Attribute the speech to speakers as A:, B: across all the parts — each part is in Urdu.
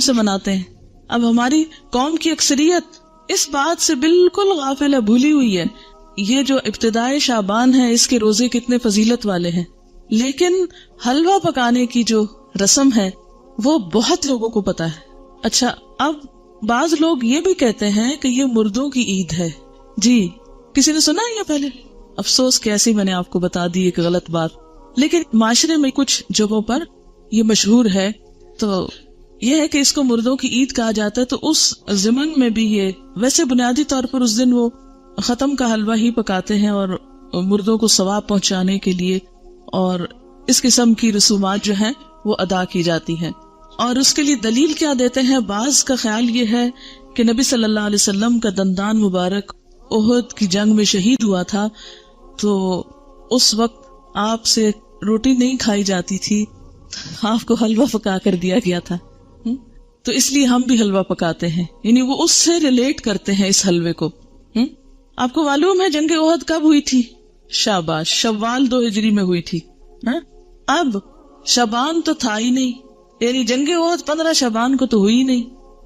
A: سے مناتے ہیں. اب ہماری قوم کی اکثریت اس بات سے بالکل غافل ہے, بھولی ہوئی ہے. یہ جو ابتدائے شعبان ہے اس کے روزے کتنے فضیلت والے ہیں, لیکن حلوہ پکانے کی جو رسم ہے وہ بہت لوگوں کو پتا ہے. اچھا, اب بعض لوگ یہ بھی کہتے ہیں کہ یہ مردوں کی عید ہے. جی, کسی نے سنا ہے یہ پہلے؟ افسوس کہ ایسی میں نے آپ کو بتا دی ایک غلط بات, لیکن معاشرے میں کچھ جگہوں پر یہ مشہور ہے. تو یہ ہے کہ اس کو مردوں کی عید کہا جاتا ہے. تو اس ضمن میں بھی یہ, ویسے بنیادی طور پر اس دن وہ ختم کا حلوہ ہی پکاتے ہیں اور مردوں کو ثواب پہنچانے کے لیے, اور اس قسم کی رسومات جو ہیں وہ ادا کی جاتی ہیں. اور اس کے لیے دلیل کیا دیتے ہیں؟ بعض کا خیال یہ ہے کہ نبی صلی اللہ علیہ وسلم کا دندان مبارک احد کی جنگ میں شہید ہوا تھا, تو اس وقت آپ سے روٹی نہیں کھائی جاتی تھی, آپ کو حلوہ پکا کر دیا گیا تھا. تو اس لیے ہم بھی حلوہ پکاتے ہیں, یعنی وہ اس سے ریلیٹ کرتے ہیں اس حلوے کو. آپ کو معلوم ہے جنگ احد کب ہوئی تھی؟ شاباش, شوال 2 ہجری میں ہوئی تھی. اب شعبان تو تھا ہی نہیں, یعنی جنگ احد 15 شعبان کو تو ہوئی نہیں.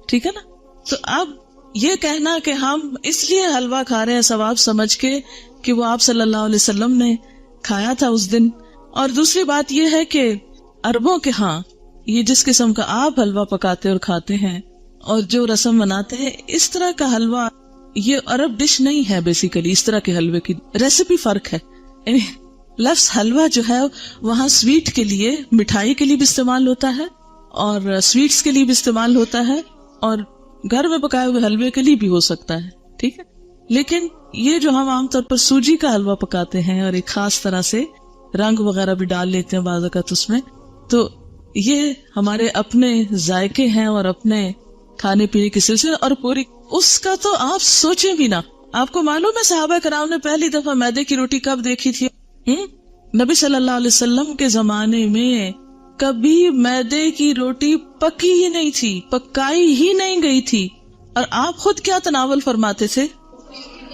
A: ٹھیک ہے نا؟ تو اب یہ کہنا کہ ہم اس لیے حلوہ کھا رہے ہیں ثواب سمجھ کے کہ وہ آپ صلی اللہ علیہ وسلم نے کھایا تھا اس دن. اور دوسری بات یہ ہے کہ عربوں کے ہاں یہ جس قسم کا آپ حلوہ پکاتے اور کھاتے ہیں اور جو رسم مناتے ہیں, اس طرح کا حلوہ یہ عرب ڈش نہیں ہے. بیسیکلی اس طرح کے حلوے کی ریسیپی فرق ہے. یعنی لفظ حلوہ جو ہے وہاں سویٹ کے لیے, مٹھائی کے لیے بھی استعمال ہوتا ہے اور سویٹس کے لیے بھی استعمال ہوتا ہے, اور گھر میں پکائے ہوئے حلوے کے لیے بھی ہو سکتا ہے. ٹھیک ہے, لیکن یہ جو ہم عام طور پر سوجی کا حلوہ پکاتے ہیں اور ایک خاص طرح سے رنگ وغیرہ بھی ڈال لیتے ہیں بعض اوقات اس میں, تو یہ ہمارے اپنے ذائقے ہیں اور اپنے کھانے پینے کے سلسلے, اور پوری اس کا تو آپ سوچیں بھی نہ. آپ کو معلوم ہے صحابہ کرام نے پہلی دفعہ میدے کی روٹی کب دیکھی تھی؟ نبی صلی اللہ علیہ وسلم کے زمانے میں کبھی میدے کی روٹی پکی ہی نہیں تھی, پکائی ہی نہیں گئی تھی. اور آپ خود کیا تناول فرماتے تھے؟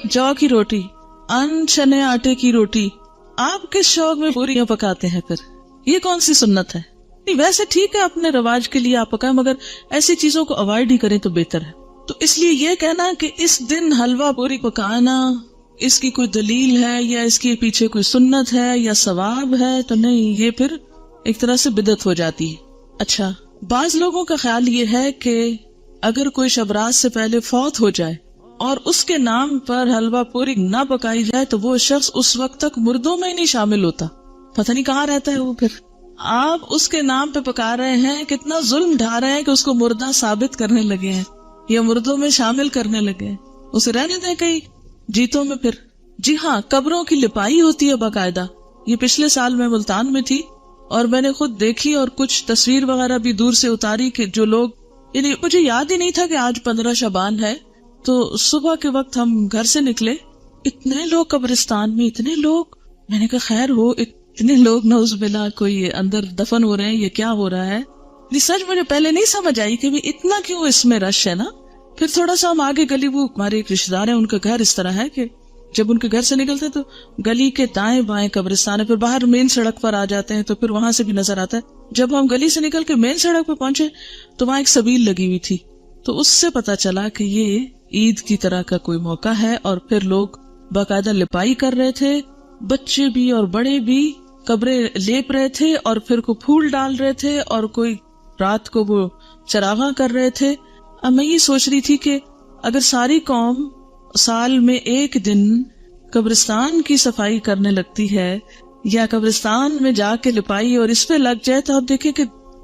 A: جو کی روٹی, ان چنے آٹے کی روٹی. آپ کس شوق میں پوریاں پکاتے ہیں پھر؟ یہ کون سی سنت ہے؟ ویسے ٹھیک ہے اپنے رواج کے لیے آپ پکائیں, مگر ایسی چیزوں کو اوائڈ ہی کریں تو بہتر ہے. تو اس لیے یہ کہنا کہ اس دن حلوہ پوری پکانا اس کی کوئی دلیل ہے یا اس کے پیچھے کوئی سنت ہے یا ثواب ہے, تو نہیں, یہ پھر ایک طرح سے بدعت ہو جاتی ہے. اچھا, بعض لوگوں کا خیال یہ ہے کہ اگر کوئی شب رات سے پہلے فوت ہو جائے اور اس کے نام پر حلوہ پوری نہ پکائی جائے تو وہ شخص اس وقت تک مردوں میں ہی نہیں شامل ہوتا. پتہ نہیں کہاں رہتا ہے وہ. پھر آپ اس کے نام پہ پکا رہے ہیں, کتنا ظلم ڈھا رہے ہیں کہ اس کو مردہ ثابت کرنے لگے ہیں یا مردوں میں شامل کرنے لگے ہیں. اسے رہنے دیں کئی جیتوں میں. پھر جی ہاں, قبروں کی لپائی ہوتی ہے باقاعدہ. یہ پچھلے سال میں ملتان میں تھی اور میں نے خود دیکھی اور کچھ تصویر وغیرہ بھی دور سے اتاری کہ جو لوگ, یعنی مجھے یاد ہی نہیں تھا کہ آج 15 شعبان ہے, تو صبح کے وقت ہم گھر سے نکلے, اتنے لوگ قبرستان میں, اتنے لوگ. میں نے کہا خیر ہو, اتنے لوگ نعوذ باللہ کوئی اندر دفن ہو رہے ہیں, یہ کیا ہو رہا ہے؟ سچ مجھے پہلے نہیں سمجھ آئی کہ اتنا کیوں اس میں رش ہے نا. پھر تھوڑا سا ہم آگے گلی, وہ ہمارے ایک رشتے دار ہیں, ان کا گھر اس طرح ہے کہ جب ان کے گھر سے نکلتے تو گلی کے دائیں بائیں قبرستان ہے, پھر باہر مین سڑک پر آ جاتے ہیں تو پھر وہاں سے بھی نظر آتا ہے. جب ہم گلی سے نکل کے مین سڑک پہ پہنچے تو وہاں ایک سبیل لگی ہوئی تھی, تو اس سے پتا چلا کہ یہ عید کی طرح کا کوئی موقع ہے. اور پھر لوگ باقاعدہ لپائی کر رہے تھے, بچے بھی اور بڑے بھی قبریں لیپ رہے تھے, اور پھر کو پھول ڈال رہے تھے, اور کوئی رات کو وہ چراغاں کر رہے تھے. اب میں یہ سوچ رہی تھی کہ اگر ساری قوم سال میں ایک دن قبرستان کی صفائی کرنے لگتی ہے یا قبرستان میں جا کے لپائی اور اس پہ لگ جائے, تو آپ دیکھیں کہ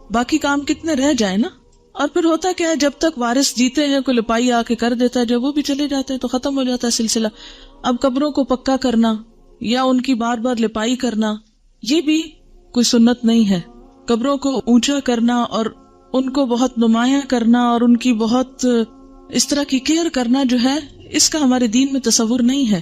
A: باقی کام کتنے رہ جائیں نا. اور پھر ہوتا کیا ہے, جب تک وارث جیتے ہیں کوئی لپائی آ کے کر دیتا ہے, جب وہ بھی چلے جاتے ہیں تو ختم ہو جاتا ہے سلسلہ. اب قبروں کو پکا کرنا یا ان کی بار بار لپائی کرنا, یہ بھی کوئی سنت نہیں ہے. قبروں کو اونچا کرنا اور ان کو بہت نمایاں کرنا اور ان کی بہت اس طرح کی کیئر کرنا جو ہے, اس کا ہمارے دین میں تصور نہیں ہے.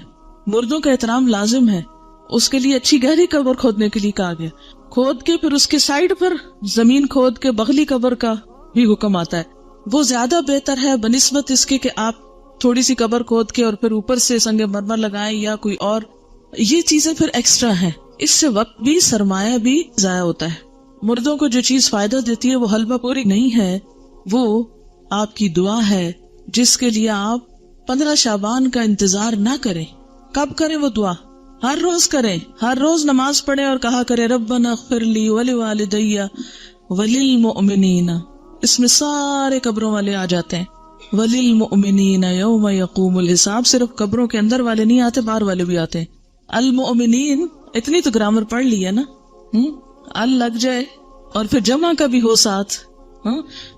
A: مردوں کا احترام لازم ہے, اس کے لیے اچھی گہری قبر کھودنے کے لیے کہا گیا, کھود کے پھر اس کے سائڈ پر زمین کھود کے بغلی قبر کا بھی حکم آتا ہے. وہ زیادہ بہتر ہے بنسبت اس کے کہ آپ تھوڑی سی قبر کھود کے اور پھر اوپر سے سنگ مرمر لگائیں یا کوئی اور, یہ چیزیں پھر ایکسٹرا ہیں. اس سے وقت بھی سرمایہ بھی ضائع ہوتا ہے. مردوں کو جو چیز فائدہ دیتی ہے وہ حلوہ پوری نہیں ہے, وہ آپ کی دعا ہے جس کے لیے آپ 15 شعبان کا انتظار نہ کریں. کب کریں وہ دعا؟ ہر روز کریں. ہر روز نماز پڑھیں اور کہا کریں ربنا اغفر لی ولوالدی وللمؤمنین. اس میں سارے قبروں والے آ جاتے ہیں. وللمؤمنین یوم یقوم الحساب. صرف قبروں کے اندر والے نہیں آتے، باہر والے بھی آتے ہیں. المؤمنین اتنی تو گرامر پڑھ لی ہے نا. ال لگ جائے اور پھر جمع کا بھی ہو ساتھ،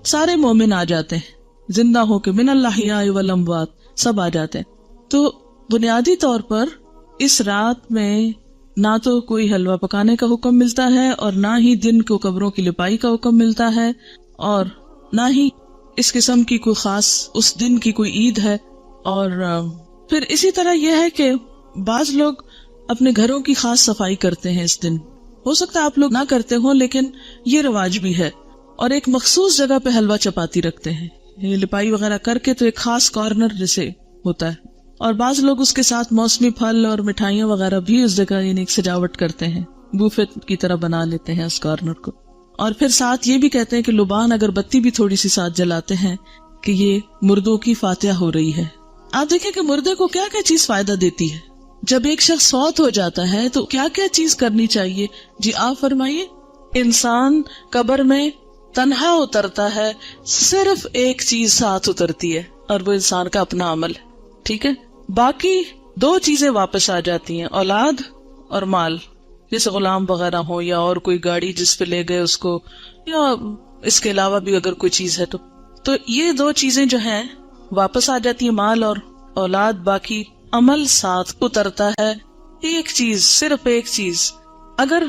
A: سارے مومن آ جاتے ہیں، زندہ ہو کے من الاحیاء والاموات سب آ جاتے ہیں. تو بنیادی طور پر اس رات میں نہ تو کوئی حلوہ پکانے کا حکم ملتا ہے اور نہ ہی دن کو قبروں کی لپائی کا حکم ملتا ہے، اور نہ ہی اس قسم کی کوئی خاص اس دن کی کوئی عید ہے. اور پھر اسی طرح یہ ہے کہ بعض لوگ اپنے گھروں کی خاص صفائی کرتے ہیں اس دن. ہو سکتا ہے آپ لوگ نہ کرتے ہوں، لیکن یہ رواج بھی ہے. اور ایک مخصوص جگہ پہ حلوہ چپاتی رکھتے ہیں، یہ لپائی وغیرہ کر کے، تو ایک خاص کارنر جیسے ہوتا ہے. اور بعض لوگ اس کے ساتھ موسمی پھل اور مٹھائیاں وغیرہ بھی اس جگہ یعنی ایک سجاوٹ کرتے ہیں، بوفے کی طرح بنا لیتے ہیں اس کارنر کو. اور پھر ساتھ یہ بھی کہتے ہیں کہ لبان اگر بتی بھی تھوڑی سی ساتھ جلاتے ہیں کہ یہ مردوں کی فاتحہ ہو رہی ہے. آپ دیکھیں کہ مردے کو کیا کیا چیز فائدہ دیتی ہے. جب ایک شخص فوت ہو جاتا ہے تو کیا کیا چیز کرنی چاہیے؟ جی آپ فرمائیے. انسان قبر میں تنہا اترتا ہے، صرف ایک چیز ساتھ اترتی ہے اور وہ انسان کا اپنا عمل ہے. ٹھیک ہے، باقی 2 چیزیں واپس آ جاتی ہیں، اولاد اور مال. جیسے غلام وغیرہ ہو یا اور کوئی گاڑی جس پہ لے گئے اس کو، یا اس کے علاوہ بھی اگر کوئی چیز ہے تو یہ 2 چیزیں جو ہیں واپس آ جاتی ہیں، مال اور اولاد. باقی عمل ساتھ اترتا ہے. ایک چیز، صرف ایک چیز، اگر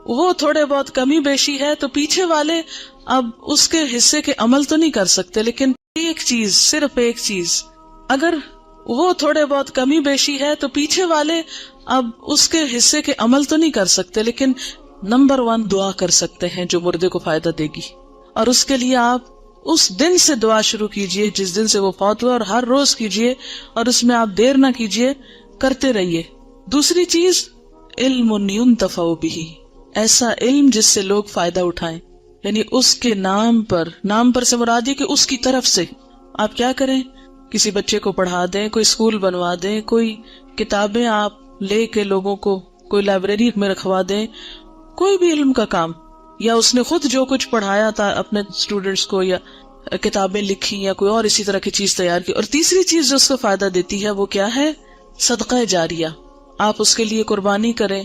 A: وہ تھوڑے بہت کمی بیشی ہے تو پیچھے والے اب اس کے حصے کے عمل تو نہیں کر سکتے، لیکن ایک چیز، صرف ایک چیز، اگر وہ تھوڑے بہت کمی بیشی ہے تو پیچھے والے اب اس کے حصے کے عمل تو نہیں کر سکتے، لیکن نمبر 1 دعا کر سکتے ہیں جو مردے کو فائدہ دے گی. اور اس کے لیے آپ اس دن سے دعا شروع کیجئے جس دن سے وہ فوت ہوا، اور ہر روز کیجئے، اور اس میں آپ دیر نہ کیجئے، کرتے رہیے. دوسری چیز، علم ينتفع به، ایسا علم جس سے لوگ فائدہ اٹھائیں، یعنی اس کے نام پر سے مراد یہ کہ اس کی طرف سے آپ کیا کریں، کسی بچے کو پڑھا دیں، کوئی اسکول بنوا دیں، کوئی کتابیں آپ لے کے لوگوں کو کوئی لائبریری میں رکھوا دیں، کوئی بھی علم کا کام، یا اس نے خود جو کچھ پڑھایا تھا اپنے اسٹوڈنٹس کو، یا کتابیں لکھی، یا کوئی اور اسی طرح کی چیز تیار کی. اور تیسری چیز جو اس کو فائدہ دیتی ہے وہ کیا ہے؟ صدقہ جاریہ. آپ اس کے لیے قربانی کریں،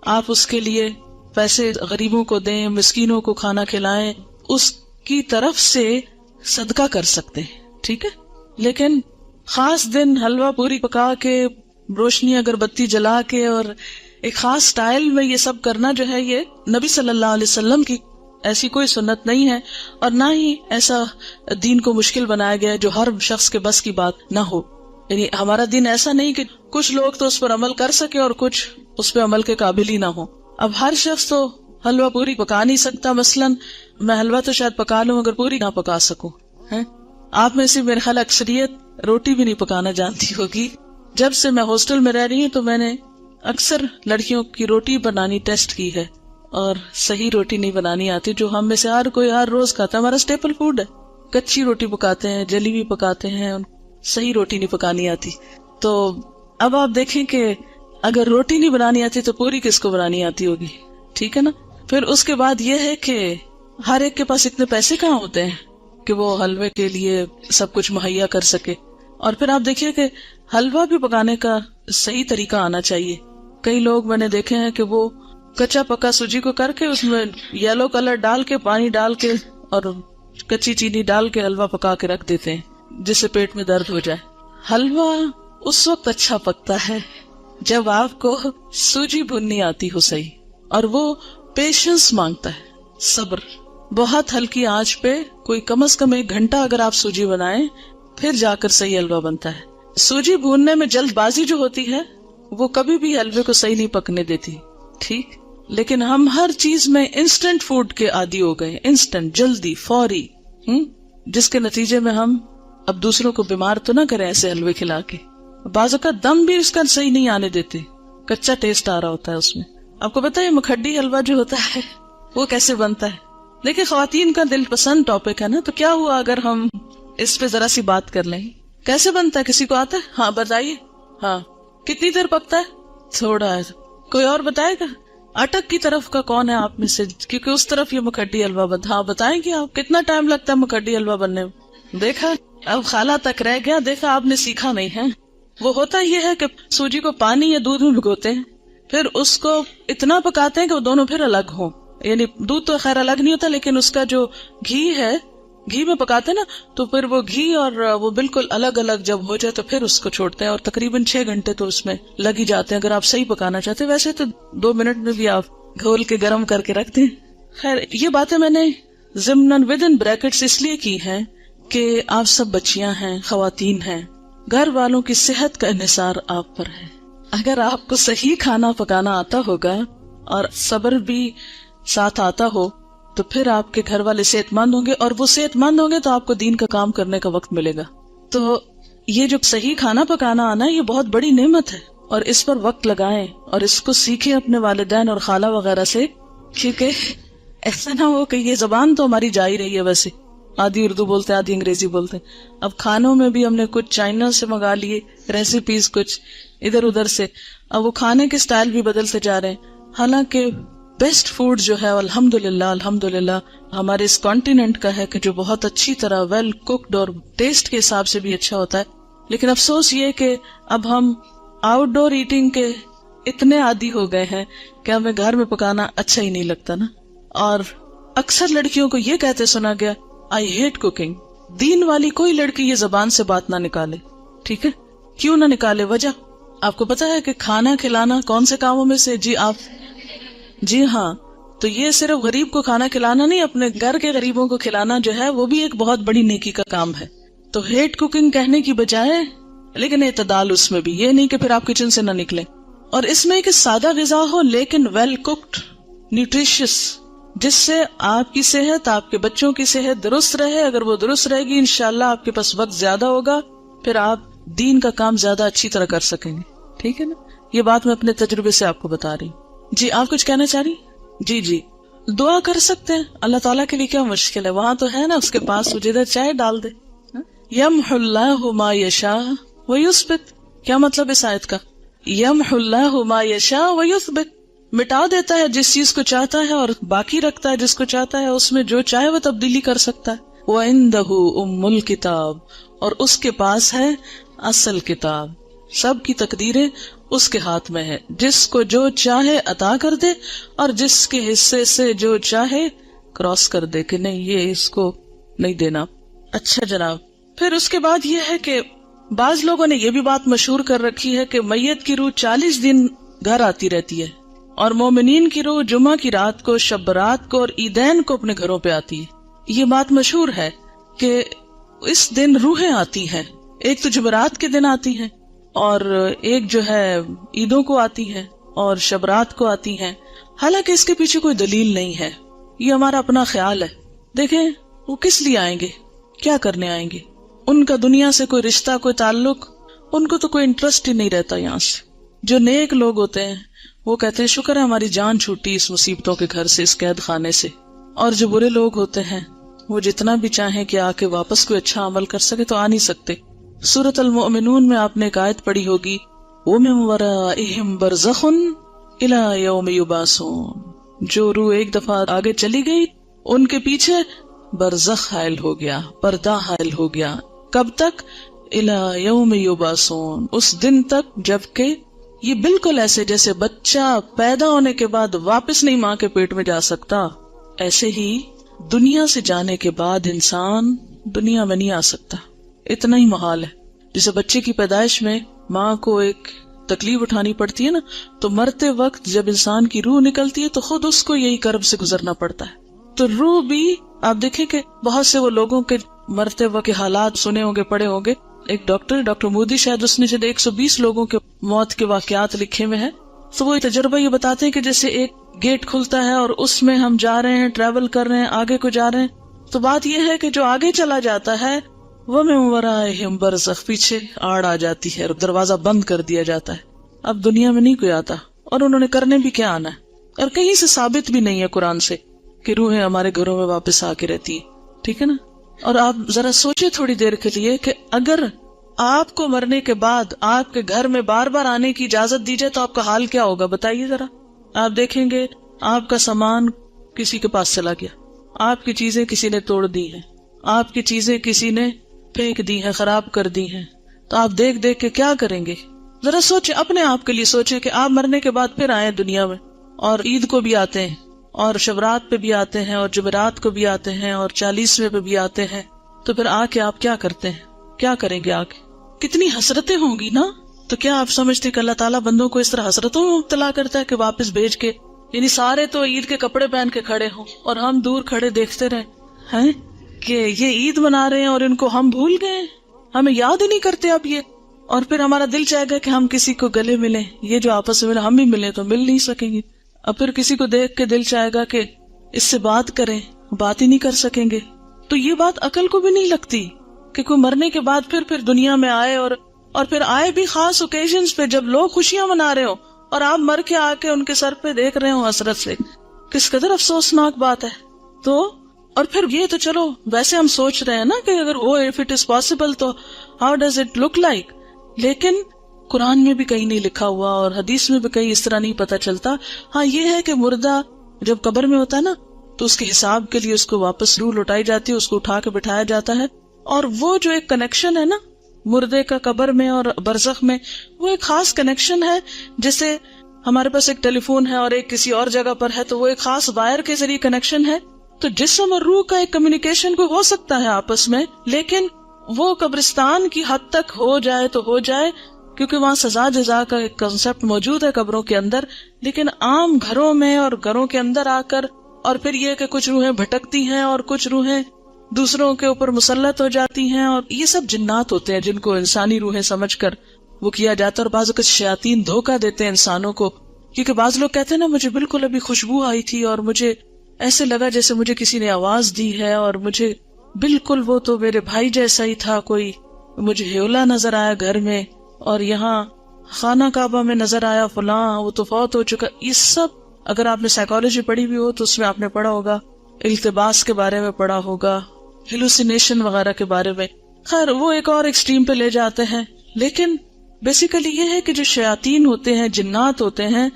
A: آپ اس کے لیے پیسے غریبوں کو دیں، مسکینوں کو کھانا کھلائیں، اس کی طرف سے صدقہ کر سکتے ہیں. ٹھیک ہے، لیکن خاص دن حلوہ پوری پکا کے، روشنی اگربتی جلا کے، اور ایک خاص سٹائل میں یہ سب کرنا جو ہے، یہ نبی صلی اللہ علیہ وسلم کی ایسی کوئی سنت نہیں ہے، اور نہ ہی ایسا دین کو مشکل بنایا گیا ہے جو ہر شخص کے بس کی بات نہ ہو. یعنی ہمارا دین ایسا نہیں کہ کچھ لوگ تو اس پر عمل کر سکے اور کچھ اس پہ عمل کے قابل ہی نہ ہو. اب ہر شخص تو حلوہ پوری پکا نہیں سکتا. مثلاً میں حلوہ تو شاید پکا لوں مگر پوری نہ پکا سکوں. آپ میں سے میرے خیال اکثریت روٹی بھی نہیں پکانا جانتی ہوگی. جب سے میں ہاسٹل میں رہ رہی ہوں تو میں نے اکثر لڑکیوں کی روٹی بنانی ٹیسٹ کی ہے، اور صحیح روٹی نہیں بنانی آتی، جو ہم میں سے ہر کوئی ہر روز کھاتا ہے. ہمارا اسٹیپل فوڈ ہے. کچی روٹی پکاتے ہیں، جلی بھی پکاتے ہیں، صحیح روٹی نہیں پکانی آتی. تو اب آپ دیکھیں کہ اگر روٹی نہیں بنانی آتی تو پوری کس کو بنانی آتی ہوگی. ٹھیک ہے نا. پھر اس کے بعد یہ ہے کہ ہر ایک کے پاس اتنے پیسے کہاں ہوتے ہیں کہ وہ حلوے کے لیے سب کچھ مہیا کر سکے. اور پھر آپ دیکھیے کہ حلوہ بھی پکانے کا صحیح طریقہ آنا چاہیے. کئی لوگ میں نے دیکھے ہیں کہ وہ کچا پکا سوجی کو کر کے اس میں یلو کلر ڈال کے، پانی ڈال کے اور کچی چینی ڈال کے حلوہ پکا کے رکھ دیتے ہیں جس سے پیٹ میں درد ہو جائے. حلوہ اس وقت اچھا پکتا ہے جب آپ کو سوجی بھوننی آتی ہو صحیح، اور وہ پیشنس مانگتا ہے، صبر. بہت ہلکی آنچ پہ کوئی کم از کم 1 گھنٹہ اگر آپ سوجی بنائیں پھر جا کر صحیح حلوہ بنتا ہے. سوجی بھوننے میں جلد بازی جو ہوتی ہے وہ کبھی بھی حلوے کو صحیح نہیں پکنے دیتی. ٹھیک، لیکن ہم ہر چیز میں انسٹنٹ فوڈ کے عادی ہو گئے، انسٹنٹ، جلدی، فوری، جس کے نتیجے میں ہم اب دوسروں کو بیمار تو نہ کریں ایسے حلوے کھلا کے. بعض اوقات دم بھی اس کا صحیح نہیں آنے دیتے، کچا ٹیسٹ آ رہا ہوتا ہے اس میں. آپ کو پتا ہے مکھڈی حلوہ جو ہوتا ہے وہ کیسے بنتا ہے؟ دیکھیں خواتین کا دل پسند ٹاپک ہے نا، تو کیا ہوا اگر ہم اس پہ ذرا سی بات کر لیں. کیسے بنتا ہے؟ کسی کو آتا ہے؟ ہاں بتائیے. ہاں کتنی دیر پکتا ہے؟ تھوڑا ہے. کوئی اور بتائے گا؟ اٹک کی طرف کا کون ہے آپ میں سے؟ کیونکہ اس طرف یہ مکھڈی حلوہ بنتا. ہاں بتائیں گے آپ کتنا ٹائم لگتا ہے مکھڈی حلوہ بننے میں؟ دیکھا، اب خالہ تک رہ گیا. دیکھا آپ نے سیکھا نہیں ہے. وہ ہوتا یہ ہے کہ سوجی کو پانی یا دودھ میں بھگوتے ہیں، پھر اس کو اتنا پکاتے ہیں کہ وہ دونوں پھر الگ ہوں. یعنی دودھ تو خیر الگ نہیں ہوتا، لیکن اس کا جو گھی ہے، گھی میں پکاتے ہیں نا، تو پھر وہ گھی اور وہ بالکل الگ الگ جب ہو جائے تو پھر اس کو چھوڑتے ہیں. اور تقریباً 6 گھنٹے تو اس میں لگ ہی جاتے ہیں اگر آپ صحیح پکانا چاہتے ہیں. ویسے تو 2 منٹ میں بھی آپ گھول کے گرم کر کے رکھتے ہیں. خیر یہ باتیں میں نے ضمناً ودن بریکٹس اس لیے کی ہیں کہ آپ سب بچیاں ہیں، خواتین ہیں، گھر والوں کی صحت کا انحصار آپ پر ہے. اگر آپ کو صحیح کھانا پکانا آتا ہوگا اور صبر بھی ساتھ آتا ہو تو پھر آپ کے گھر والے صحت مند ہوں گے، اور وہ صحت مند ہوں گے تو آپ کو دین کا کام کرنے کا وقت ملے گا. تو یہ جو صحیح کھانا پکانا آنا یہ بہت بڑی نعمت ہے، اور اس پر وقت لگائیں اور اس کو سیکھیں اپنے والدین اور خالہ وغیرہ سے، کیونکہ ایسا نہ ہو کہ یہ زبان تو ہماری جا ہی رہی ہے، ویسے آدھی اردو بولتے ہیں آدھی انگریزی بولتے ہیں. اب کھانوں میں بھی ہم نے کچھ چائنا سے منگا لیے ریسیپیز، کچھ ادھر ادھر سے. اب وہ کھانے کے سٹائل بھی بدلتے جا رہے ہیں. حالانکہ بیسٹ فوڈ جو ہے الحمدللہ ہمارے اس کانٹیننٹ کا ہے کہ جو بہت اچھی طرح ویل کوکڈ اور ٹیسٹ کے حساب سے بھی اچھا ہوتا ہے. لیکن افسوس یہ کہ اب ہم آؤٹ ڈور ایٹنگ کے اتنے عادی ہو گئے ہیں کہ ہمیں گھر میں پکانا اچھا ہی نہیں لگتا نا. اور اکثر لڑکیوں کو یہ کہتے سنا گیا آئی ہیٹ کوکنگ. دین والی کوئی لڑکی یہ زبان سے بات نہ نکالے، ٹھیک ہے؟ کیوں نہ نکالے؟ وجہ آپ کو پتا ہے کہ کھانا کھلانا کون سے کاموں میں سے؟ جی ہاں، تو یہ صرف غریب کو کھانا کھلانا نہیں، اپنے گھر کے غریبوں کو کھلانا جو ہے وہ بھی ایک بہت بڑی نیکی کا کام ہے. تو ہیٹ کوکنگ کہنے کی بجائے، لیکن اعتدال اس میں بھی، یہ نہیں کہ پھر آپ کچن سے نہ نکلیں. اور اس میں ایک سادہ غذا ہو لیکن ویل کوکڈ، نیوٹریشس، جس سے آپ کی صحت، آپ کے بچوں کی صحت درست رہے. اگر وہ درست رہے گی انشاءاللہ آپ کے پاس وقت زیادہ ہوگا، پھر آپ دین کا کام زیادہ اچھی طرح کر سکیں گے. ٹھیک ہے نا؟ یہ بات میں اپنے تجربے سے آپ کو بتا رہی ہوں. جی آپ کچھ کہنا چاہ رہی؟ جی دعا کر سکتے ہیں. اللہ تعالیٰ کے لیے کیا مشکل ہے؟ وہاں تو ہے نا اس کے پاس، جدھر چاہے ڈال دے. یمحو اللہ ما یشاء ویثبت. کیا مطلب اس آیت کا؟ یمحو اللہ ما یشاء ویثبت، مٹا دیتا ہے جس چیز کو چاہتا ہے اور باقی رکھتا ہے جس کو چاہتا ہے. اس میں جو چاہے وہ تبدیلی کر سکتا ہے. وَعِندَهُ أُمُّ الْكِتَابِ، اور اس کے پاس ہے اصل کتاب. سب کی تقدیریں اس کے ہاتھ میں ہے. جس کو جو چاہے عطا کر دے اور جس کے حصے سے جو چاہے کراس کر دے کہ نہیں یہ اس کو نہیں دینا. اچھا جناب، پھر اس کے بعد یہ ہے کہ بعض لوگوں نے یہ بھی بات مشہور کر رکھی ہے کہ میت کی روح 40 دن گھر آتی رہتی ہے، اور مومنین کی روح جمعہ کی رات کو، شب برات کو اور عیدین کو اپنے گھروں پہ آتی ہے. یہ بات مشہور ہے کہ اس دن روحیں آتی ہیں. ایک تو جمعرات کے دن آتی ہیں، اور ایک جو ہے عیدوں کو آتی ہے اور شبرات کو آتی ہیں. حالانکہ اس کے پیچھے کوئی دلیل نہیں ہے، یہ ہمارا اپنا خیال ہے. دیکھیں وہ کس لیے آئیں گے، کیا کرنے آئیں گے؟ ان کا دنیا سے کوئی رشتہ، کوئی تعلق، ان کو تو کوئی انٹرسٹ ہی نہیں رہتا یہاں سے. جو نیک لوگ ہوتے ہیں وہ کہتے ہیں شکر ہے ہماری جان چھوٹی اس مصیبتوں کے گھر سے، اس قید خانے سے. اور جو برے لوگ ہوتے ہیں وہ جتنا بھی چاہیں کہ آ کے واپس کوئی اچھا عمل کر سکے تو آ نہیں سکتے. سورۃ المؤمنون میں آپ نے ایک آیت پڑھی ہوگی، وَمِن وَرَائِهِمْ بَرْزَخٌ إِلَى يَوْمِ يُبْعَثُونَ. جو روح ایک دفعہ آگے چلی گئی، ان کے پیچھے برزخ حائل ہو گیا، پردہ حائل ہو گیا. کب تک؟ إِلَى يَوْمِ يُبْعَثُونَ، اس دن تک جبکہ یہ بالکل ایسے جیسے بچہ پیدا ہونے کے بعد واپس نہیں ماں کے پیٹ میں جا سکتا، ایسے ہی دنیا سے جانے کے بعد انسان دنیا میں نہیں آ سکتا. اتنا ہی محال ہے. جیسے بچے کی پیدائش میں ماں کو ایک تکلیف اٹھانی پڑتی ہے نا، تو مرتے وقت جب انسان کی روح نکلتی ہے تو خود اس کو یہی کرب سے گزرنا پڑتا ہے. تو روح بھی آپ دیکھیں کہ بہت سے وہ لوگوں کے مرتے وقت کے حالات سنے ہوں گے، پڑھے ہوں گے. ایک ڈاکٹر مودی شاید، اس نے شاید 120 لوگوں کے موت کے واقعات لکھے ہوئے ہیں. تو وہ تجربہ یہ بتاتے ہیں کہ جیسے ایک گیٹ کھلتا ہے اور اس میں ہم جا رہے ہیں، ٹریول کر رہے ہیں، آگے کو جا رہے ہیں. تو بات یہ ہے کہ جو آگے چلا جاتا ہے وَمِن وَرَائِهِمْ بَرْزَخٌ، پیچھے آڑ آ جاتی ہے اور دروازہ بند کر دیا جاتا ہے. اب دنیا میں نہیں کوئی آتا، اور انہوں نے کرنے بھی کیا آنا ہے. اور کہیں سے ثابت بھی نہیں ہے قرآن سے کہ روحیں ہمارے گھروں میں واپس آ کے رہتی ہے. ٹھیک ہے نا. اور آپ ذرا سوچیں تھوڑی دیر کے لیے کہ اگر آپ کو مرنے کے بعد آپ کے گھر میں بار بار آنے کی اجازت دی جائے تو آپ کا حال کیا ہوگا؟ بتائیے ذرا. آپ دیکھیں گے آپ کا سامان کسی کے پاس چلا گیا، آپ کی چیزیں کسی نے توڑ دی ہیں، آپ کی چیزیں کسی نے پھینک دی ہیں، خراب کر دی ہیں، تو آپ دیکھ دیکھ کے کیا کریں گے؟ ذرا سوچیں، اپنے آپ کے لیے سوچیں کہ آپ مرنے کے بعد پھر آئے دنیا میں، اور عید کو بھی آتے ہیں، اور شبرات پہ بھی آتے ہیں، اور جمعرات کو بھی آتے ہیں، اور 40ویں پہ بھی آتے ہیں. تو پھر آ کے آپ کیا کرتے ہیں؟ کیا کریں گے آ کے؟ کتنی حسرتیں ہوں گی نا. تو کیا آپ سمجھتے کہ اللہ تعالیٰ بندوں کو اس طرح حسرتوں میں مبتلا کرتا ہے کہ واپس بھیج کے، یعنی سارے تو عید کے کپڑے پہن کے کھڑے ہوں اور ہم دور کھڑے دیکھتے رہے ہیں کہ یہ عید منا رہے ہیں اور ان کو ہم بھول گئے، ہمیں یاد ہی نہیں کرتے اب یہ. اور پھر ہمارا دل چاہے گا کہ ہم کسی کو گلے ملیں، یہ جو آپس میں ہم ہی ملیں تو مل نہیں سکیں گے. اور پھر کسی کو دیکھ کے دل چاہے گا کہ اس سے بات کریں، بات ہی نہیں کر سکیں گے. تو یہ بات عقل کو بھی نہیں لگتی کہ کوئی مرنے کے بعد پھر دنیا میں آئے، اور پھر آئے بھی خاص اوکیزنز پہ جب لوگ خوشیاں منا رہے ہو اور آپ مر کے آ کے ان کے سر پہ دیکھ رہے ہو حسرت سے. کس قدر افسوسناک بات ہے. تو اور پھر یہ تو چلو ویسے ہم سوچ رہے ہیں نا کہ اگر وہ if it is possible تو how does it look like، لیکن قرآن میں بھی کہیں نہیں لکھا ہوا اور حدیث میں بھی کہیں اس طرح نہیں پتا چلتا. ہاں یہ ہے کہ مردہ جب قبر میں ہوتا ہے نا تو اس کے حساب کے لیے اس کو واپس روح لوٹائی جاتی ہے، اس کو اٹھا کے بٹھایا جاتا ہے. اور وہ جو ایک کنیکشن ہے نا مردے کا قبر میں اور برزخ میں، وہ ایک خاص کنیکشن ہے. جیسے ہمارے پاس ایک ٹیلی فون ہے اور ایک کسی اور جگہ پر ہے تو وہ ایک خاص وائر کے ذریعے کنیکشن ہے. تو جسم اور روح کا ایک کمیونیکیشن کو ہو سکتا ہے آپس میں، لیکن وہ قبرستان کی حد تک ہو جائے تو ہو جائے، کیونکہ وہاں سزا جزا کا ایک کنسپٹ موجود ہے قبروں کے اندر. لیکن عام گھروں میں اور گھروں کے اندر آ کر، اور پھر یہ کہ کچھ روحیں بھٹکتی ہیں اور کچھ روحیں دوسروں کے اوپر مسلط ہو جاتی ہیں، اور یہ سب جنات ہوتے ہیں جن کو انسانی روحیں سمجھ کر وہ کیا جاتا ہے. اور بعض اوقات شیاطین دھوکہ دیتے ہیں انسانوں کو، کیونکہ بعض لوگ کہتے ہیں نا مجھے بالکل ابھی خوشبو آئی تھی اور مجھے ایسے لگا جیسے مجھے کسی نے آواز دی ہے، اور مجھے بالکل وہ تو میرے بھائی جیسا ہی تھا، کوئی مجھے ہیولا نظر آیا گھر میں، اور یہاں خانہ کعبہ میں نظر آیا فلاں، وہ تو فوت ہو چکا. یہ سب اگر آپ نے سائیکالوجی پڑھی بھی ہو تو اس میں آپ نے پڑھا ہوگا، التباس کے بارے میں پڑھا ہوگا، ہیلوسینیشن وغیرہ کے بارے میں. خیر وہ ایک اور ایکسٹریم پہ لے جاتے ہیں. لیکن بیسیکلی یہ ہے کہ جو شیاطین ہوتے ہیں، جنات ہوتے ہیں،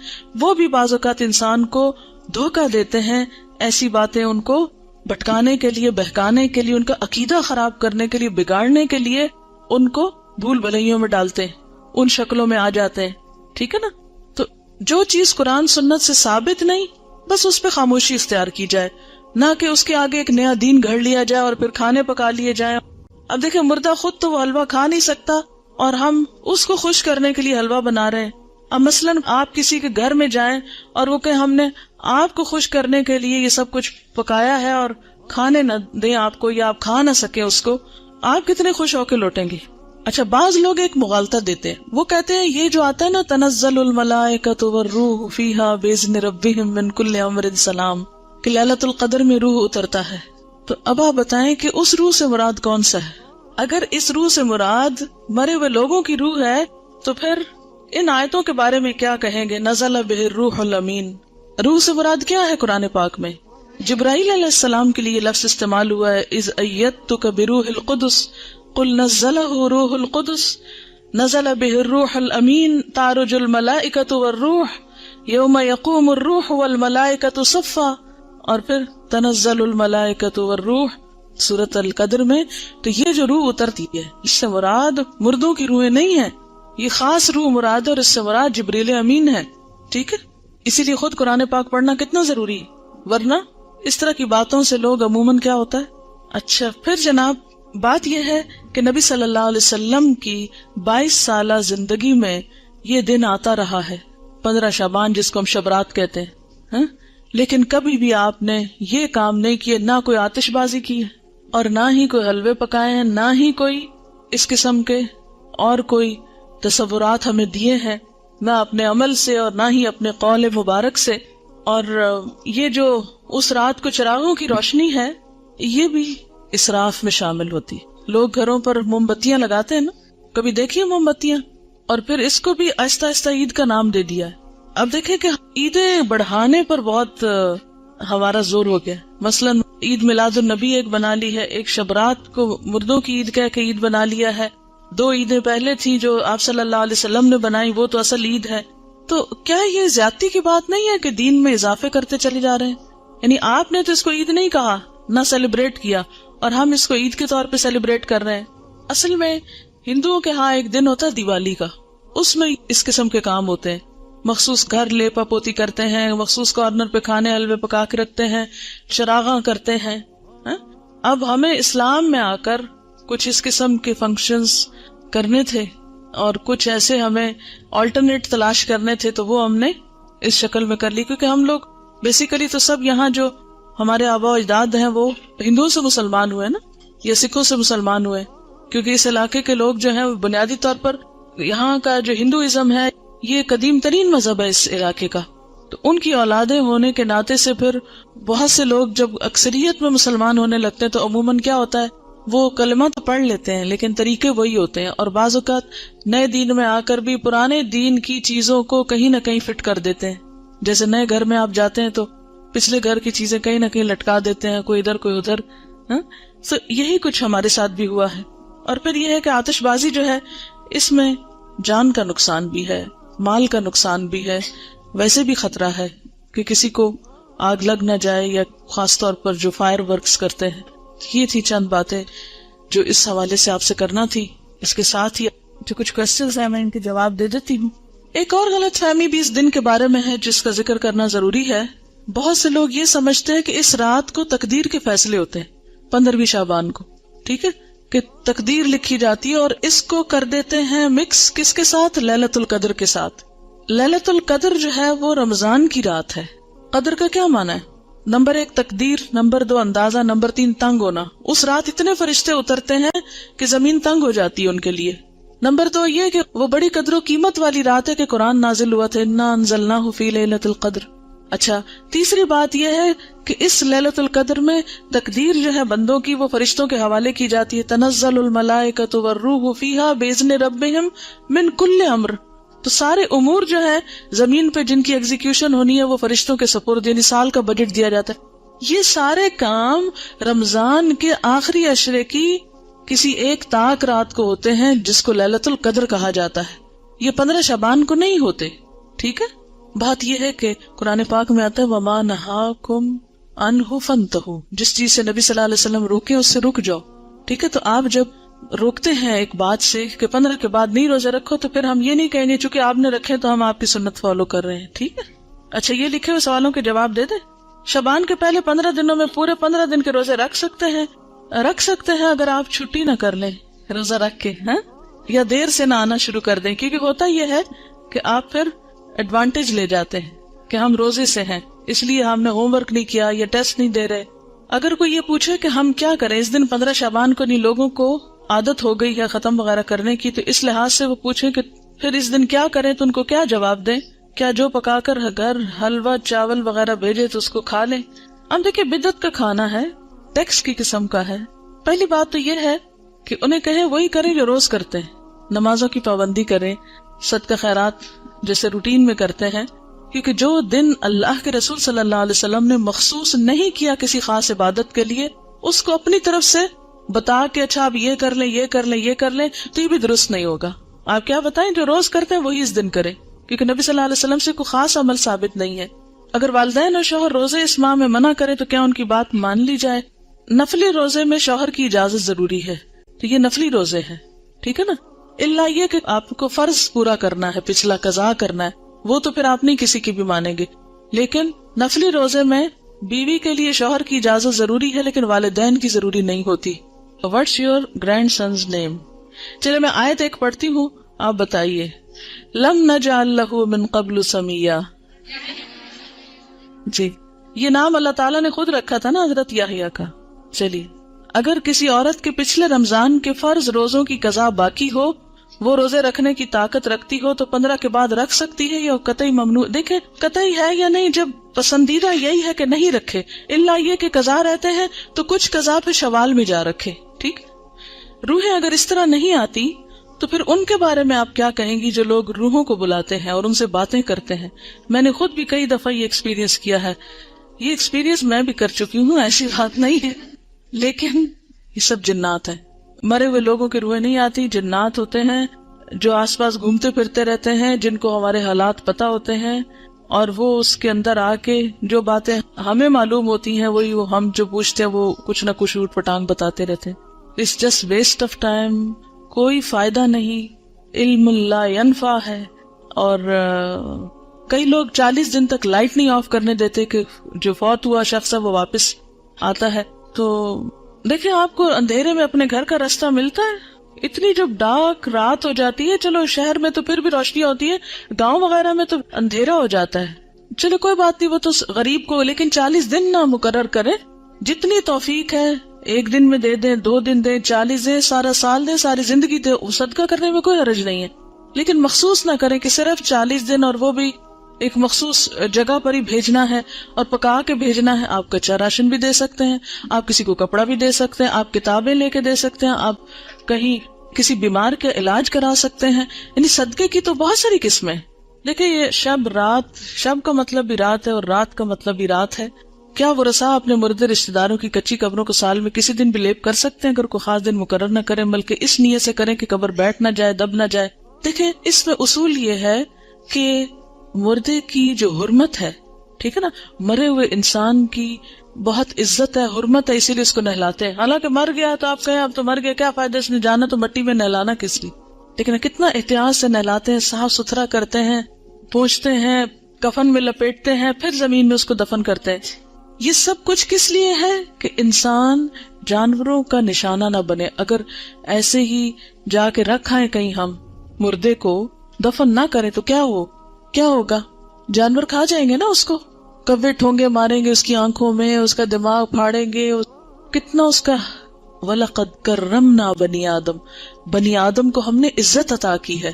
A: وہ بھی بعض اوقات انسان کو دھوکہ دیتے ہیں، ایسی باتیں ان کو بھٹکانے کے لیے، بہکانے کے لیے، ان کا عقیدہ خراب کرنے کے لیے، بگاڑنے کے لیے ان کو بھول بھلائیوں میں ڈالتے ہیں، ان شکلوں میں آ جاتے ہیں. ٹھیک ہے نا. تو جو چیز قرآن سنت سے ثابت نہیں، بس اس پہ خاموشی اختیار کی جائے، نہ کہ اس کے آگے ایک نیا دین گھڑ لیا جائے اور پھر کھانے پکا لیے جائیں. اب دیکھیں مردہ خود تو وہ حلوہ کھا نہیں سکتا اور ہم اس کو خوش کرنے کے لیے حلوہ بنا رہے ہیں. اب مثلاً آپ کسی کے گھر میں جائیں اور وہ کہیں ہم نے آپ کو خوش کرنے کے لیے یہ سب کچھ پکایا ہے اور کھانے نہ دیں آپ کو، یا آپ کھا نہ سکیں اس کو، آپ کتنے خوش ہو کے لوٹیں گے؟ اچھا بعض لوگ ایک مغالطہ دیتے ہیں، وہ کہتے ہیں یہ جو آتا ہے نا تنزل الملائکۃ والروح فیہا باذن ربہم من کل امر سلام، کہ لیلۃ القدر میں روح اترتا ہے. تو اب آپ بتائیں کہ اس روح سے مراد کون سا ہے؟ اگر اس روح سے مراد مرے ہوئے لوگوں کی روح ہے تو پھر ان آیتوں کے بارے میں کیا کہیں گے؟ نزل بہ الروح الامین، روح سے مراد کیا ہے قرآن پاک میں؟ جبرائیل علیہ السلام کے لیے یہ لفظ استعمال ہوا ہے، اذ ایدتک بروح القدس قل نزلہ روح القدس نزل بہ الروح الامین تعرج الملائکۃ والروح یوم یقوم الروح والملائکۃ صفا، اور پھر تنزل الملائکۃ والروح سورۃ القدر میں. تو یہ جو روح اترتی ہے اس سے مراد مردوں کی روحیں نہیں ہیں، یہ خاص روح مراد ہے، اور اس سے مراد جبریل امین ہے. ٹھیک ہے. اسی لیے خود قرآن پاک پڑھنا کتنا ضروری ہے، ورنہ اس طرح کی باتوں سے لوگ عموماً کیا ہوتا ہے. اچھا پھر جناب بات یہ ہے کہ نبی صلی اللہ علیہ وسلم کی 22 سالہ زندگی میں یہ دن آتا رہا ہے 15 شعبان جس کو ہم شبرات کہتے ہیں، لیکن کبھی بھی آپ نے یہ کام نہیں کیے، نہ کوئی آتش بازی کی ہے اور نہ ہی کوئی حلوے پکائے ہیں، نہ ہی کوئی اس قسم کے اور کوئی تصورات ہمیں دیے ہیں، نہ اپنے عمل سے اور نہ ہی اپنے قول مبارک سے. اور یہ جو اس رات کو چراغوں کی روشنی ہے یہ بھی اسراف میں شامل ہوتی. لوگ گھروں پر موم بتیاں لگاتے ہیں نا، کبھی دیکھیے موم بتیاں، اور پھر اس کو بھی آہستہ آہستہ عید کا نام دے دیا ہے. اب دیکھیں کہ عیدیں بڑھانے پر بہت ہمارا زور ہو گیا. مثلاً عید میلاد النبی ایک بنا لی ہے، ایک شبرات کو مردوں کی عید کہہ کے عید بنا لیا ہے، 2 عیدیں پہلے تھی جو آپ صلی اللہ علیہ وسلم نے بنائی، وہ تو اصل عید ہے. تو کیا یہ زیادتی کی بات نہیں ہے کہ دین میں اضافے کرتے چلے جا رہے ہیں؟ یعنی آپ نے تو اس کو عید نہیں کہا، نہ سیلیبریٹ کیا، اور ہم اس کو عید کے طور پہ سیلیبریٹ کر رہے ہیں. اصل میں ہندوؤں کے ہاں ایک دن ہوتا ہے دیوالی کا، اس میں اس قسم کے کام ہوتے ہیں. مخصوص گھر لیپا پوتی کرتے ہیں، مخصوص کارنر پہ کھانے حلوے پکا کے رکھتے ہیں، چراغاں کرتے ہیں. اب ہمیں اسلام میں آ کر کچھ اس قسم کے فنکشنز کرنے تھے اور کچھ ایسے ہمیں آلٹرنیٹ تلاش کرنے تھے، تو وہ ہم نے اس شکل میں کر لی. کیونکہ ہم لوگ بیسیکلی تو سب یہاں جو ہمارے آبا و اجداد ہیں وہ ہندوؤں سے مسلمان ہوئے نا، یا سکھوں سے مسلمان ہوئے، کیونکہ اس علاقے کے لوگ جو ہیں بنیادی طور پر یہاں کا جو ہندوازم ہے یہ قدیم ترین مذہب ہے اس علاقے کا. تو ان کی اولادیں ہونے کے ناطے سے پھر بہت سے لوگ جب اکثریت میں مسلمان ہونے لگتے ہیں تو عموماً کیا ہوتا ہے، وہ کلمہ تو پڑھ لیتے ہیں لیکن طریقے وہی ہوتے ہیں، اور بعض اوقات نئے دین میں آ کر بھی پرانے دین کی چیزوں کو کہیں نہ کہیں فٹ کر دیتے ہیں. جیسے نئے گھر میں آپ جاتے ہیں تو پچھلے گھر کی چیزیں کہیں نہ کہیں لٹکا دیتے ہیں، کوئی ادھر کوئی ادھر. تو یہی کچھ ہمارے ساتھ بھی ہوا ہے. اور پھر یہ ہے کہ آتش بازی جو ہے اس میں جان کا نقصان بھی ہے، مال کا نقصان بھی ہے، ویسے بھی خطرہ ہے کہ کسی کو آگ لگ نہ جائے، یا خاص طور پر جو فائر ورکس کرتے ہیں. یہ تھی چند باتیں جو اس حوالے سے آپ سے کرنا تھی. اس کے ساتھ ہی جو کچھ کوشچنز ہیں میں ان کے جواب دے دیتی ہوں. ایک اور غلط فہمی بھی اس دن کے بارے میں ہے جس کا ذکر کرنا ضروری ہے. بہت سے لوگ یہ سمجھتے ہیں کہ اس رات کو تقدیر کے فیصلے ہوتے ہیں، 15ویں شعبان کو، ٹھیک ہے، کہ تقدیر لکھی جاتی ہے، اور اس کو کر دیتے ہیں مکس کس کے ساتھ؟ لیلۃ القدر کے ساتھ. لیلۃ القدر جو ہے وہ رمضان کی رات ہے. قدر کا کیا معنی ہے؟ نمبر 1 تقدیر، نمبر 2 اندازہ، نمبر 3 تنگ ہونا. اس رات اتنے فرشتے اترتے ہیں کہ زمین تنگ ہو جاتی ہے ان کے لیے. نمبر 2 یہ کہ وہ بڑی قدر و قیمت والی رات ہے کہ قرآن نازل ہوا تھا، انا انزلناہ فی لیلۃ القدر. اچھا، تیسری بات یہ ہے کہ اس لیلۃ القدر میں تقدیر جو ہے بندوں کی وہ فرشتوں کے حوالے کی جاتی ہے. تنزل الملائکۃ والروح فیہا باذن ربہم من کل امر. تو سارے امور جو ہے زمین پہ جن کی ایگزیکیوشن ہونی ہے وہ فرشتوں کے سپرد، یعنی سال کا بجٹ دیا جاتا ہے. یہ سارے کام رمضان کے آخری عشرے کی کسی ایک طاق رات کو ہوتے ہیں جس کو لیلۃ القدر کہا جاتا ہے. یہ 15 شعبان کو نہیں ہوتے. ٹھیک ہے، بات یہ ہے کہ قرآن پاک میں آتا ہے وَمَا نَهَاكُمْ عَنْهُ فَانْتَهُوا، جس چیز سے نبی صلی اللہ علیہ وسلم روکے اس سے رک جاؤ. ٹھیک ہے، تو آپ جب روکتے ہیں ایک بات سے کہ 15 کے بعد نہیں روزہ رکھو، تو پھر ہم یہ نہیں کہیں گے چونکہ آپ نے رکھے تو ہم آپ کی سنت فالو کر رہے ہیں. ٹھیک ہے، اچھا یہ لکھے ہوئے سوالوں کے جواب دے دیں. شعبان کے پہلے 15 دنوں میں پورے 15 دن کے روزے رکھ سکتے ہیں اگر آپ چھٹی نہ کر لیں روزہ رکھ کے، یا دیر سے نہ آنا شروع کر دیں. کیونکہ ہوتا یہ ہے کہ آپ پھر ایڈوانٹیج لے جاتے ہیں کہ ہم روزے سے ہیں اس لیے ہم نے ہوم ورک نہیں کیا یا ٹیسٹ نہیں دے رہے. اگر کوئی یہ پوچھے کہ ہم کیا کریں اس دن 15 شعبان کو، نہیں لوگوں کو عادت ہو گئی ہے ختم وغیرہ کرنے کی، تو اس لحاظ سے وہ پوچھیں کہ پھر اس دن کیا کریں، تو ان کو کیا جواب دیں؟ کیا جو پکا کر گھر حلوہ چاول وغیرہ بھیجے تو اس کو کھا لیں؟ اب دیکھیں بدعت کا کھانا ہے، ٹیکس کی قسم کا ہے. پہلی بات تو یہ ہے کہ انہیں کہیں وہی کریں جو روز کرتے ہیں، نمازوں کی پابندی کریں، صدقہ خیرات جیسے روٹین میں کرتے ہیں. کیونکہ جو دن اللہ کے رسول صلی اللہ علیہ وسلم نے مخصوص نہیں کیا کسی خاص عبادت کے لیے، اس کو اپنی طرف سے بتا کے اچھا آپ یہ کر لیں یہ کر لیں یہ کر لیں، تو یہ بھی درست نہیں ہوگا. آپ کیا بتائیں جو روز کرتے ہیں وہی اس دن کریں، کیونکہ نبی صلی اللہ علیہ وسلم سے کوئی خاص عمل ثابت نہیں ہے. اگر والدین اور شوہر روزے اس ماہ میں منع کرے تو کیا ان کی بات مان لی جائے؟ نفلی روزے میں شوہر کی اجازت ضروری ہے، تو یہ نفلی روزے ہیں، ٹھیک ہے نا. اللہ یہ کہ آپ کو فرض پورا کرنا ہے، پچھلا قضا کرنا ہے، وہ تو پھر آپ نہیں کسی کی بھی مانیں گے. لیکن نفلی روزے میں بیوی کے لیے شوہر کی اجازت ضروری ہے لیکن والدین کی ضروری نہیں ہوتی. What's your grandson's name؟ چلے میں آیت ایک پڑھتی ہوں، آپ بتائیے. لم نجعل لہ من قبل سمیہ. جی یہ نام اللہ تعالیٰ نے خود رکھا تھا نا حضرت یحییٰ کا. چلیے اگر کسی عورت کے پچھلے رمضان کے فرض روزوں کی قضا باقی ہو، وہ روزے رکھنے کی طاقت رکھتی ہو، تو 15 کے بعد رکھ سکتی ہے یا قطعی ممنوع؟ دیکھیں قطعی ہے یا نہیں، جب پسندیدہ یہی ہے کہ نہیں رکھے، الا یہ کہ قضا رہتے ہیں تو کچھ قضا پہ شوال میں جا رکھے. ٹھیک، روحیں اگر اس طرح نہیں آتی تو پھر ان کے بارے میں آپ کیا کہیں گی جو لوگ روحوں کو بلاتے ہیں اور ان سے باتیں کرتے ہیں؟ میں نے خود بھی کئی دفعہ یہ ایکسپیرینس کیا ہے یہ ایکسپیرینس میں بھی کر چکی ہوں، ایسی بات نہیں ہے، لیکن یہ سب جنات ہیں. مرے ہوئے لوگوں کی روحیں نہیں آتی، جنات ہوتے ہیں جو آس پاس گھومتے پھرتے رہتے ہیں، جن کو ہمارے حالات پتا ہوتے ہیں، اور وہ اس کے اندر آ کے جو باتیں ہمیں معلوم ہوتی ہیں وہی وہ ہم جو پوچھتے ہیں وہ کچھ نہ کچھ اوٹ پٹانگ بتاتے رہتے ہیں. It's just waste of time, کوئی فائدہ نہیں، علم لا ینفع ہے. اور کئی لوگ 40 دن تک لائٹ نہیں آف کرنے دیتے کہ جو فوت ہوا شخص ہے وہ واپس آتا ہے. تو دیکھیں آپ کو اندھیرے میں اپنے گھر کا راستہ ملتا ہے؟ اتنی جب ڈارک رات ہو جاتی ہے، چلو شہر میں تو پھر بھی روشنی ہوتی ہے، گاؤں وغیرہ میں تو اندھیرا ہو جاتا ہے. چلو کوئی بات نہیں، وہ تو غریب کو، لیکن 40 دن نہ مقرر کرے. جتنی توفیق ہے 1 دن میں دے دیں، 2 دن دیں، 40 دیں، سارا سال دیں، ساری زندگی دیں، صدقہ کرنے میں کوئی حرج نہیں ہے. لیکن مخصوص نہ کریں کہ صرف 40 دن اور وہ بھی ایک مخصوص جگہ پر ہی بھیجنا ہے اور پکا کے بھیجنا ہے. آپ کچا راشن بھی دے سکتے ہیں، آپ کسی کو کپڑا بھی دے سکتے ہیں، آپ کتابیں لے کے دے سکتے ہیں، آپ کہیں کسی بیمار کا علاج کرا سکتے ہیں. یعنی صدقے کی تو بہت ساری قسمیں. دیکھیں یہ شب رات، شب کا مطلب بھی رات ہے اور رات کا مطلب بھی رات ہے. کیا وہ رسا اپنے مردے رشتہ داروں کی کچی قبروں کو سال میں کسی دن بھی لیپ کر سکتے ہیں اگر کوئی خاص دن مقرر نہ کریں، بلکہ اس نیت سے کریں کہ قبر بیٹھ نہ جائے، دب نہ جائے. دیکھیں اس میں اصول یہ ہے کہ مردے کی جو حرمت ہے، ٹھیک ہے نا، مرے ہوئے انسان کی بہت عزت ہے، حرمت ہے، اسی لیے اس کو نہلاتے ہیں. حالانکہ مر گیا تو آپ کہیں اب تو مر گیا، کیا فائدہ اس نے جانا تو مٹی میں نہلانا کس لیے. لیکن کتنا احتیاط سے نہلاتے ہیں، صاف ستھرا کرتے ہیں، پوچھتے ہیں، کفن میں لپیٹتے ہیں، پھر زمین میں اس کو دفن کرتے ہیں. یہ سب کچھ کس لیے ہے کہ انسان جانوروں کا نشانہ نہ بنے. اگر ایسے ہی جا کے رکھائیں کہیں ہم مردے کو، دفن نہ کریں تو کیا ہوگا؟ جانور کھا جائیں گے نا اس کو، کوے ٹھونگے ماریں گے اس کی آنکھوں میں، اس کا دماغ پھاڑیں گے، کتنا اس کا. وَلَقَدْ كَرَّمْنَا بَنِي آدم، بنی آدم کو ہم نے عزت عطا کی ہے.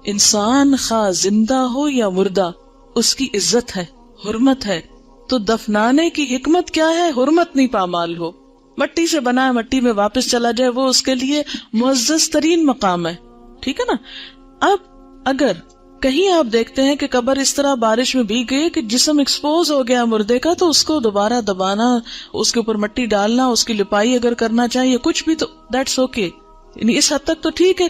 A: انسان خواہ زندہ ہو یا مردہ اس کی عزت ہے، حرمت ہے. تو دفنانے کی حکمت کیا ہے؟ حرمت نہیں پامال ہو. مٹی سے بنا ہے، مٹی میں واپس چلا جائے، وہ اس کے لیے معزز ترین مقام ہے. ٹھیک ہے نا. اب اگر کہیں آپ دیکھتے ہیں کہ قبر اس طرح بارش میں بھیگ گئی کہ جسم ایکسپوز ہو گیا مردے کا، تو اس کو دوبارہ دبانا، اس کے اوپر مٹی ڈالنا، اس کی لپائی اگر کرنا چاہیے کچھ بھی، تو دیٹس اوکے. یعنی اس حد تک تو ٹھیک ہے.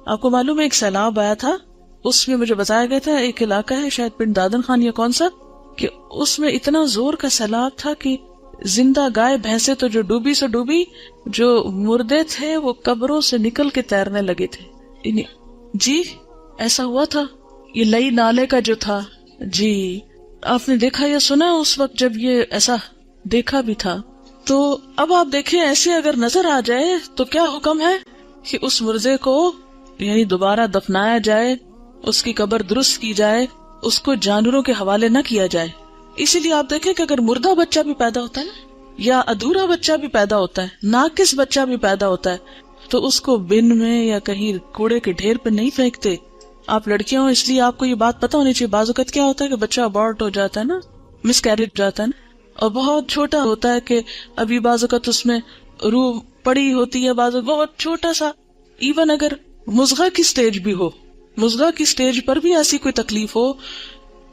A: آپ کو معلوم ہے ایک سیلاب آیا تھا، اس میں مجھے بتایا گیا تھا ایک علاقہ ہے شاید پنڈ دادن خان یا کون سا، کہ اس میں اتنا زور کا سیلاب تھا کہ زندہ گائے بھینسیں تو جو ڈوبی سو ڈوبی، جو مردے تھے وہ قبروں سے نکل کے تیرنے لگے تھے. جی ایسا ہوا تھا. یہ لئی نالے کا جو تھا، جی آپ نے دیکھا یا سنا اس وقت جب یہ ایسا دیکھا بھی تھا. تو اب آپ دیکھیں ایسے اگر نظر آ جائے تو کیا حکم ہے کہ اس مردے کو یعنی دوبارہ دفنایا جائے، اس کی قبر درست کی جائے، اس کو جانوروں کے حوالے نہ کیا جائے. اسی لیے آپ دیکھیں کہ اگر مردہ بچہ بھی پیدا ہوتا ہے نا، یا ادھورا بچہ بھی پیدا ہوتا ہے، ناقص بچہ بھی پیدا ہوتا ہے، تو اس کو بن میں یا کہیں کوڑے کے ڈھیر پہ نہیں پھینکتے. آپ لڑکیاں ہو اس لیے آپ کو یہ بات پتا ہونی چاہیے. بعض اوقات کیا ہوتا ہے کہ بچہ ابارٹ ہو جاتا ہے نا، مس کیریج ہو جاتا ہے نا، اور بہت چھوٹا ہوتا ہے کہ ابھی بعض اوقات اس میں روح پڑی ہوتی ہے، بعض بہت چھوٹا سا. ایون اگر مضغہ کی سٹیج بھی ہو، مضغہ کی سٹیج پر بھی ایسی کوئی تکلیف ہو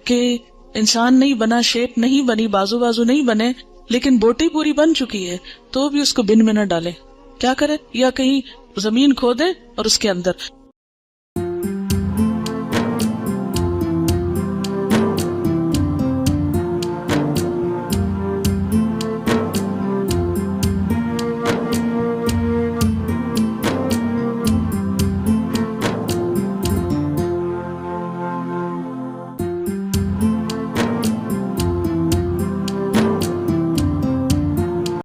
A: کہ انسان نہیں بنا، شیپ نہیں بنی، بازو نہیں بنے، لیکن بوٹی پوری بن چکی ہے، تو بھی اس کو بن میں نہ ڈالیں. کیا کریں؟ یا کہیں زمین کھودیں اور اس کے اندر.